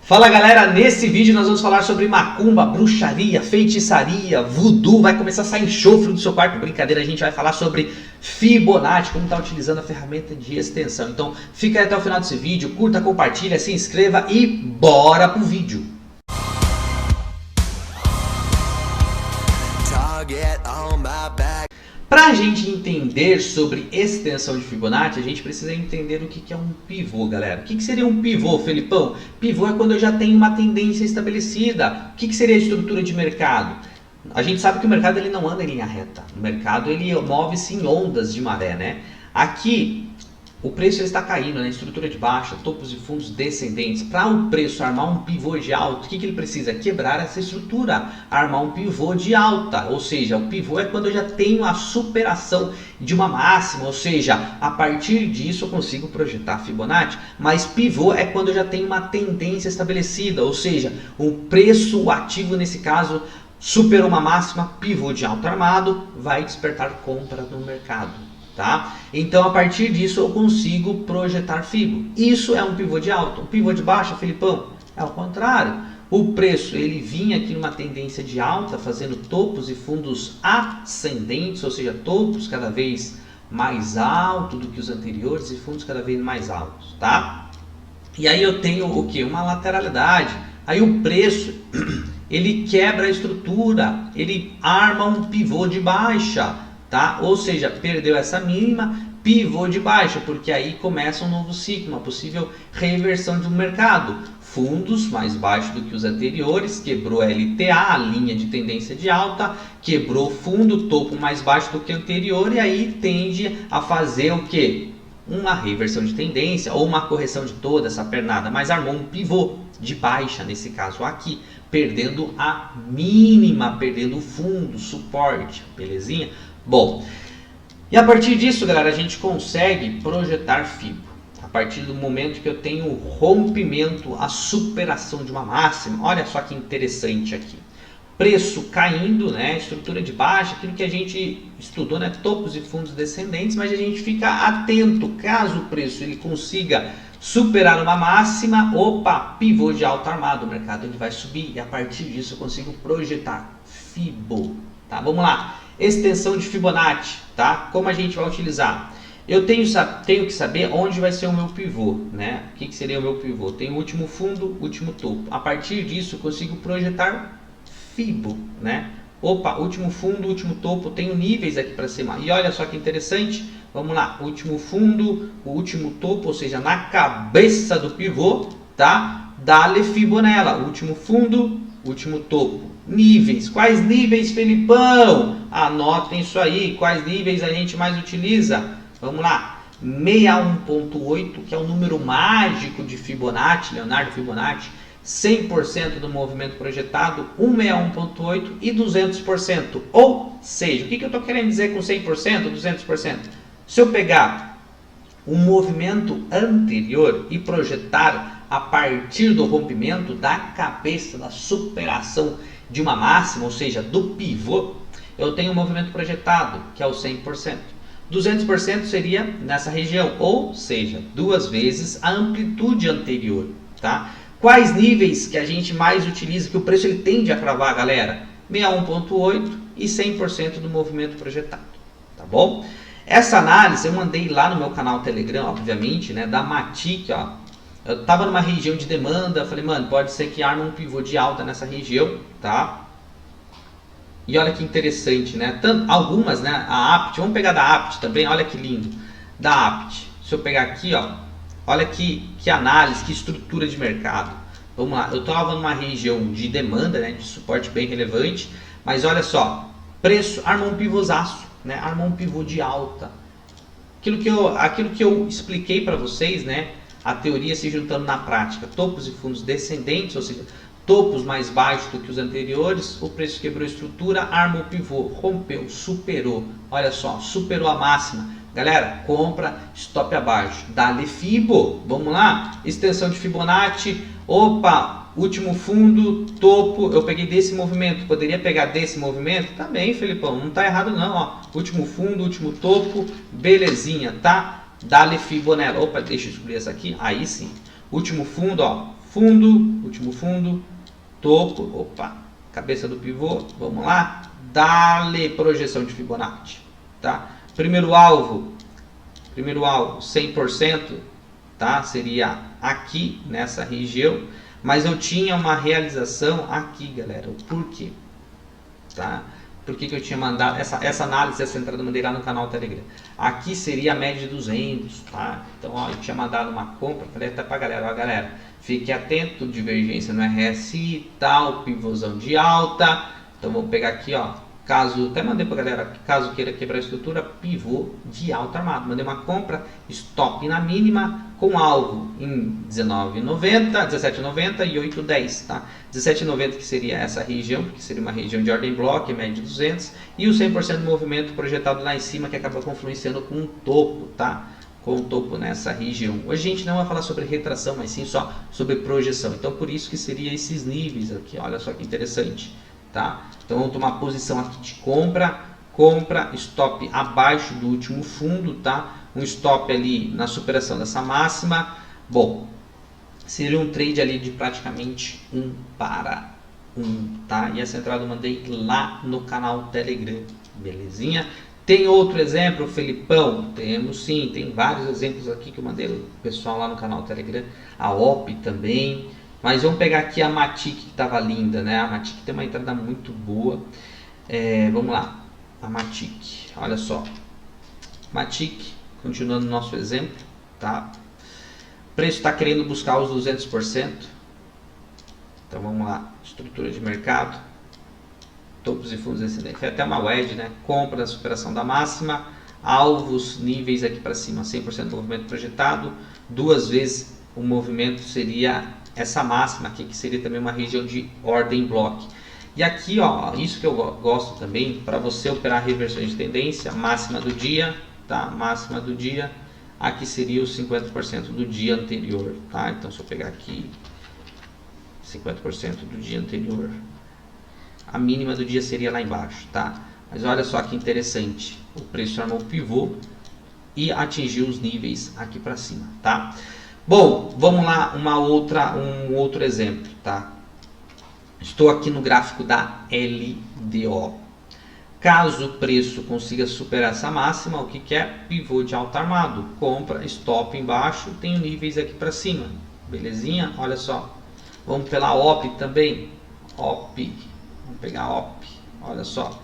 Fala galera, nesse vídeo nós vamos falar sobre macumba, bruxaria, feitiçaria, voodoo, vai começar a sair enxofre do seu quarto, brincadeira, a gente vai falar sobre Fibonacci, como está utilizando a ferramenta de extensão. Então fica aí até o final desse vídeo, curta, compartilha, se inscreva e bora pro vídeo. Para a gente entender sobre extensão de Fibonacci, a gente precisa entender o que é um pivô, galera. O que seria um pivô, Felipão? Pivô é quando eu já tenho uma tendência estabelecida. O que seria a estrutura de mercado? A gente sabe que o mercado ele não anda em linha reta. O mercado ele move-se em ondas de maré, né? Aqui o preço ele está caindo, né? Estrutura de baixa, topos e fundos descendentes. Para o preço armar um pivô de alta, o que ele precisa? Quebrar essa estrutura, armar um pivô de alta. Ou seja, o pivô é quando eu já tenho a superação de uma máxima, ou seja, a partir disso eu consigo projetar Fibonacci. Mas pivô é quando eu já tenho uma tendência estabelecida, ou seja, o preço ativo nesse caso superou uma máxima, pivô de alta armado, vai despertar compra no mercado. Tá? Então a partir disso eu consigo projetar Fibo. Isso é um pivô de alta. Um pivô de baixa, Felipão, é o contrário. O preço ele vinha aqui numa tendência de alta, fazendo topos e fundos ascendentes, ou seja, topos cada vez mais altos do que os anteriores e fundos cada vez mais altos, tá? E aí eu tenho o que? Uma lateralidade. Aí o preço ele quebra a estrutura, ele arma um pivô de baixa. Tá? Ou seja, perdeu essa mínima, pivô de baixa, porque aí começa um novo ciclo, uma possível reversão do mercado. Fundos mais baixos do que os anteriores, quebrou a LTA, a linha de tendência de alta, quebrou fundo, topo mais baixo do que o anterior, e aí tende a fazer o que? Uma reversão de tendência ou uma correção de toda essa pernada, mas armou um pivô de baixa, nesse caso aqui, perdendo a mínima, perdendo o fundo, suporte, belezinha? Bom, e a partir disso, galera, a gente consegue projetar Fibo. A partir do momento que eu tenho o rompimento, a superação de uma máxima. Olha só que interessante aqui. Preço caindo, né? Estrutura de baixa, aquilo que a gente estudou, né? Topos e fundos descendentes, mas a gente fica atento. Caso o preço ele consiga superar uma máxima, opa, pivô de alta armado, o mercado ele vai subir e a partir disso eu consigo projetar Fibo. Tá? Vamos lá. Extensão de Fibonacci, tá? Como a gente vai utilizar? Eu tenho que saber onde vai ser o meu pivô, né? O que seria o meu pivô? Tem o último fundo, último topo. A partir disso eu consigo projetar Fibo, né? Opa, último fundo, último topo, tenho níveis aqui para cima. E olha só que interessante, vamos lá, último fundo, o último topo, ou seja, na cabeça do pivô, tá? Dá-lhe Fibo nela, último fundo, último topo. Níveis, quais níveis, Felipão? Anotem isso aí, quais níveis a gente mais utiliza? Vamos lá, 61.8, que é o número mágico de Fibonacci, Leonardo Fibonacci, 100% do movimento projetado, 161.8 e 200%. Ou seja, o que eu estou querendo dizer com 100%, 200%? Se eu pegar um movimento anterior e projetar a partir do rompimento da cabeça, da superação de uma máxima, ou seja, do pivô, eu tenho um movimento projetado, que é o 100%. 200% seria nessa região, ou seja, duas vezes a amplitude anterior, tá? Quais níveis que a gente mais utiliza, que o preço ele tende a cravar, galera? 61.8 e 100% do movimento projetado, tá bom? Essa análise eu mandei lá no meu canal Telegram, obviamente, né, da Matic, ó. Eu estava numa região de demanda, falei, mano, pode ser que arma um pivô de alta nessa região, tá? E olha que interessante, né? Algumas, né? A Apt, vamos pegar da Apt também, olha que lindo. Da Apt, se eu pegar aqui, ó, olha que análise, que estrutura de mercado. Vamos lá, eu estava numa região de demanda, né? De suporte bem relevante, mas olha só, preço, armou um pivôzaço, né? Armou um pivô de alta. Aquilo que eu expliquei para vocês, né? A teoria se juntando na prática, topos e fundos descendentes, ou seja, topos mais baixos do que os anteriores, o preço quebrou a estrutura, armou o pivô, rompeu, superou, olha só, superou a máxima. Galera, compra, stop abaixo, dá-lhe Fibo, vamos lá, extensão de Fibonacci, opa, último fundo, topo, eu peguei desse movimento, poderia pegar desse movimento? Tá bem, Felipão, não tá errado não, ó, último fundo, último topo, belezinha, tá? Dá-lhe Fibo nela, opa, deixa eu excluir essa aqui, aí sim, último fundo, ó, fundo, último fundo, topo, opa, cabeça do pivô, vamos lá, dá-lhe projeção de Fibonacci, tá? Primeiro alvo 100%, tá? Seria aqui nessa região, mas eu tinha uma realização aqui, galera. O porquê? Tá? Por que eu tinha mandado essa análise, essa entrada eu mandei lá no canal Telegram. Aqui seria a média de 200, tá? Então, ó, eu tinha mandado uma compra, falei até pra galera, ó, galera, fique atento, divergência no RSI, tal, pivôzão de alta. Então, vou pegar aqui, ó, caso, até mandei pra galera, caso queira quebrar a estrutura, pivô de alta armado. Mandei uma compra, stop na mínima, com alvo em 19,90, 17,90 e 8,10, tá? 17,90 que seria essa região, que seria uma região de ordem bloco, média de 200, e o 100% do movimento projetado lá em cima, que acaba confluenciando com um topo, tá? Com o topo nessa região. Hoje a gente não vai falar sobre retração, mas sim só sobre projeção. Então, por isso que seria esses níveis aqui, olha só que interessante, tá? Então, vamos tomar posição aqui de compra, stop abaixo do último fundo, tá? Um stop ali na superação dessa máxima. Bom, seria um trade ali de praticamente 1 para 1, tá? E essa entrada eu mandei lá no canal Telegram, belezinha? Tem outro exemplo, Felipão? Temos sim, tem vários exemplos aqui que eu mandei o pessoal lá no canal Telegram. A OP também. Mas vamos pegar aqui a Matic, que estava linda, né? A Matic tem uma entrada muito boa. Vamos lá, a Matic, olha só. Matic, continuando o nosso exemplo, tá? O preço está querendo buscar os 200%. Então vamos lá, estrutura de mercado. Topos e fundos descendentes. Foi até uma wedge, né? Compra da superação da máxima. Alvos, níveis aqui para cima, 100% do movimento projetado. 2 vezes o movimento seria essa máxima aqui, que seria também uma região de ordem block. E aqui, ó, isso que eu gosto também, para você operar reversões de tendência, máxima do dia, tá? Máxima do dia, aqui seria os 50% do dia anterior, tá? Então, se eu pegar aqui, 50% do dia anterior, a mínima do dia seria lá embaixo, tá? Mas olha só que interessante, o preço formou um pivô e atingiu os níveis aqui para cima, tá? Bom, vamos lá, um outro exemplo, tá? Estou aqui no gráfico da LDO. Caso o preço consiga superar essa máxima, o que é? Pivô de alta armado. Compra, stop embaixo, tem níveis aqui para cima. Belezinha? Olha só. Vamos pela OP também. OP. Vamos pegar a OP. Olha só.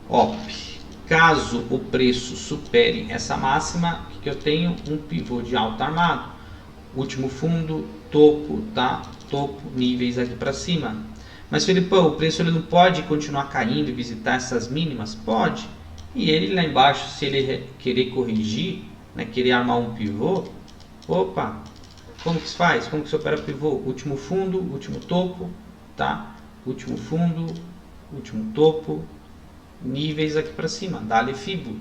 OP. Caso o preço supere essa máxima, o que eu tenho? Um pivô de alta armado. Último fundo, topo, tá? Topo, níveis aqui para cima. Mas, Felipão, o preço ele não pode continuar caindo e visitar essas mínimas? Pode. E ele lá embaixo, se ele querer corrigir, né, querer armar um pivô, opa, como que se faz? Como que se opera pivô? Último fundo, último topo, tá? Último fundo, último topo, níveis aqui para cima, dá-lhe Fibo,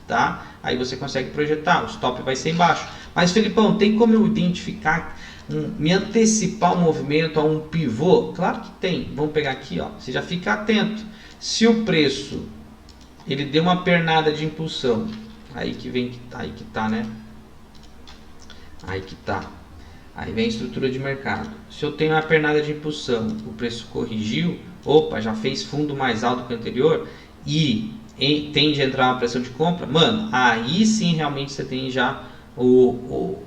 tá? Aí você consegue projetar, o stop vai ser embaixo. Mas, Felipão, tem como eu identificar, me antecipar o movimento a um pivô? Claro que tem. Vamos pegar aqui, ó. Você já fica atento. Se o preço ele deu uma pernada de impulsão, aí que vem, aí que tá, né? Aí que tá. Aí vem a estrutura de mercado. Se eu tenho uma pernada de impulsão, o preço corrigiu, opa, já fez fundo mais alto que o anterior e tende a entrar uma pressão de compra, mano, aí sim realmente você tem já o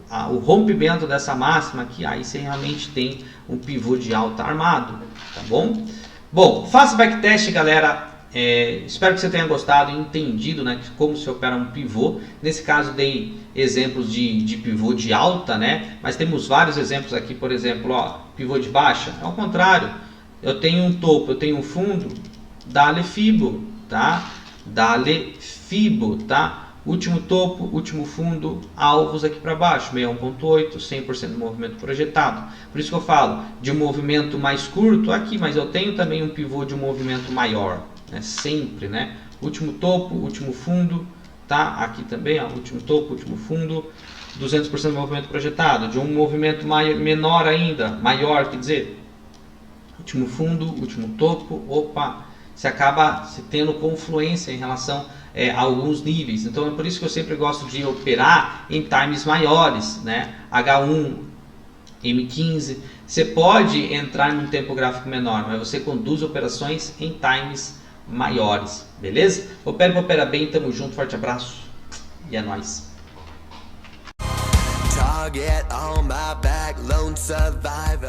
rompimento dessa máxima aqui, aí você realmente tem um pivô de alta armado, tá bom? Bom, faça backtest, galera. Espero que você tenha gostado e entendido, né, como se opera um pivô. Nesse caso dei exemplos de pivô de alta, né, mas temos vários exemplos aqui. Por exemplo, ó, pivô de baixa, é o contrário. Eu tenho um topo, eu tenho um fundo, dá-lhe Fibo, tá? Dá-lhe Fibo, tá? Último topo, último fundo, alvos aqui para baixo, 61.8, 100% do movimento projetado. Por isso que eu falo de um movimento mais curto aqui, mas eu tenho também um pivô de um movimento maior, né? Sempre, né? Último topo, último fundo, tá? Aqui também, ó, último topo, último fundo, 200% do movimento projetado. De um movimento menor ainda, maior, quer dizer, último fundo, último topo, opa, você acaba tendo confluência em relação a alguns níveis. Então é por isso que eu sempre gosto de operar em times maiores, né? H1, M15. Você pode entrar num tempo gráfico menor, mas você conduz operações em times maiores, beleza? Opera bem, tamo junto, forte abraço e é nóis. Target on my back, lone survivor.